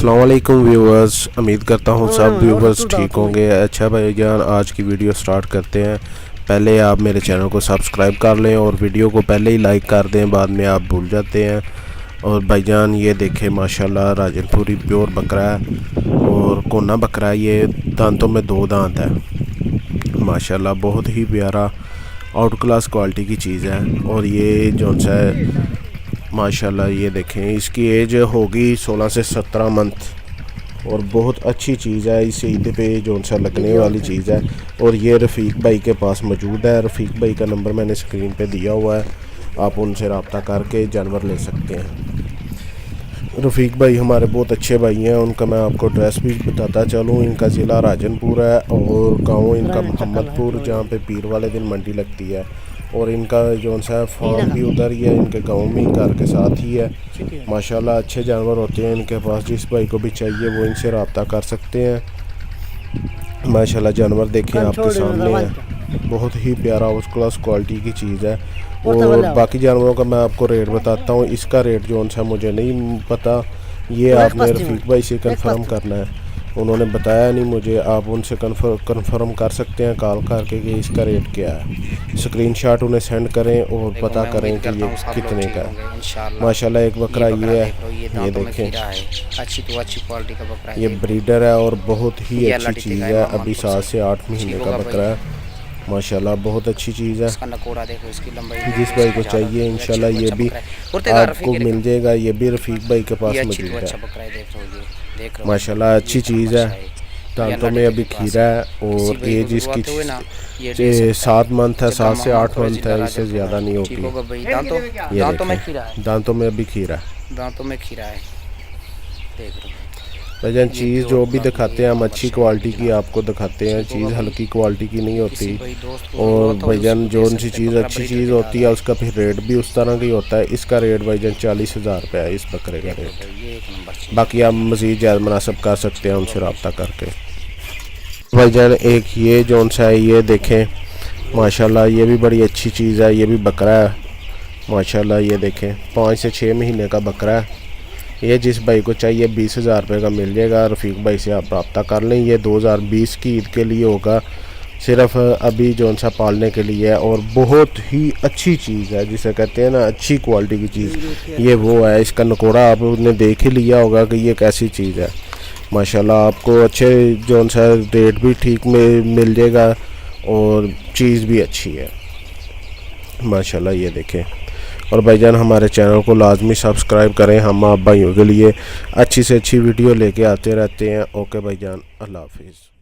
अस्सलाम वालेकुम व्यूवर्स, उम्मीद करता हूँ सब व्यूवर्स ठीक होंगे। अच्छा भाईजान, आज की वीडियो स्टार्ट करते हैं। पहले आप मेरे चैनल को सब्सक्राइब कर लें और वीडियो को पहले ही लाइक कर दें, बाद में आप भूल जाते हैं। और भाईजान ये देखें माशाल्लाह राजनपुरी प्योर बकरा है और कोना बकरा है। ये दांतों में 2 दांत है माशाल्लाह, बहुत ही प्यारा आउट क्लास क्वालिटी की चीज़ है। और ये जो है माशाल्लाह ये देखें, इसकी एज होगी 16 से 17 मंथ और बहुत अच्छी चीज़ है। इस ईद पे जो सा लगने वाली चीज़ है। और ये रफ़ीक भाई के पास मौजूद है। रफ़ीक भाई का नंबर मैंने स्क्रीन पे दिया हुआ है, आप उनसे रब्ता करके जानवर ले सकते हैं। रफ़ीक भाई हमारे बहुत अच्छे भाई हैं। उनका मैं आपको एड्रेस भी बताता चलूँ। इनका ज़िला राजनपुर है और गाँव इनका मोहम्मदपुर, जहाँ पे पीर वाले दिन मंडी लगती है। और इनका जो सा फार्म भी उधर ही है, इनके गांव में ही घर के साथ ही है। माशाल्लाह अच्छे जानवर होते हैं इनके पास। जिस भाई को भी चाहिए वो इनसे रब्ता कर सकते हैं। माशाल्लाह जानवर देखें आपके सामने है, बहुत ही प्यारा उस क्लास क्वालिटी की चीज़ है। और बाकी जानवरों का मैं आपको रेट बताता हूँ। इसका रेट जो सा मुझे नहीं पता, ये आपने रफ़ीक भाई से कंफर्म करना है। उन्होंने बताया नहीं मुझे, आप उनसे कंफर्म कर सकते हैं कॉल करके कि इसका रेट क्या है। स्क्रीनशॉट उन्हें सेंड करें और पता करें कि ये कितने का है। माशाल्लाह एक बकरा ये है, ये देखें अच्छी क्वालिटी का बकरा है। ये ब्रीडर है और बहुत ही अच्छी चीज़ है। अभी 7 से 8 महीने का बकरा है माशाल्लाह, बहुत अच्छी चीज़ है। जिस भाई को चाहिए इंशाल्लाह ये भी आपको मिल जाएगा। ये भी रफ़ीक भाई के पास मौजूद है माशाल्लाह, अच्छी चीज़ है। दांतों में अभी खीरा है और एज इसकी 7 मंथ है, 7 से 8 मंथ है, इससे ज़्यादा नहीं होगी। दांतों में अभी खीरा है, दांतों में खीरा है। देख रहे भाईजान चीज़ जो भी दिखाते हैं हम अच्छी क्वालिटी की आपको दिखाते हैं, चीज़ हल्की क्वालिटी की नहीं होती। और भाईजान जो उनसी चीज़ अच्छी चीज़ होती है उसका फिर रेट भी उस तरह का ही होता है। इसका रेट भाईजान 40,000 रुपये है इस बकरे का रेट। बाकी आप मज़ीद ज़्यादा मुनासिब कर सकते हैं उनसे रब्ता करके। भाईजान एक ये जो सा है ये देखें माशाल्लाह, ये भी बड़ी अच्छी चीज़ है। ये भी बकरा है माशाल्लाह, ये देखें 5 से 6 महीने का बकरा है। ये जिस भाई को चाहिए 20,000 रुपये का मिल जाएगा। रफ़ीक भाई से आप रब्ता कर लें। ये 2020 की ईद के लिए होगा, सिर्फ अभी जो सा पालने के लिए है। और बहुत ही अच्छी चीज़ है, जिसे कहते हैं ना अच्छी क्वालिटी की चीज़, ये वो है। इसका नकोड़ा आपने देख ही लिया होगा कि ये कैसी चीज़ है माशाल्लाह। आपको अच्छे जो सा रेट भी ठीक में मिल जाएगा और चीज़ भी अच्छी है माशाल्लाह, ये देखें। और भाईजान हमारे चैनल को लाजमी सब्सक्राइब करें, हम आप भाइयों के लिए अच्छी से अच्छी वीडियो लेके आते रहते हैं। ओके भाईजान, अल्लाह हाफिज़।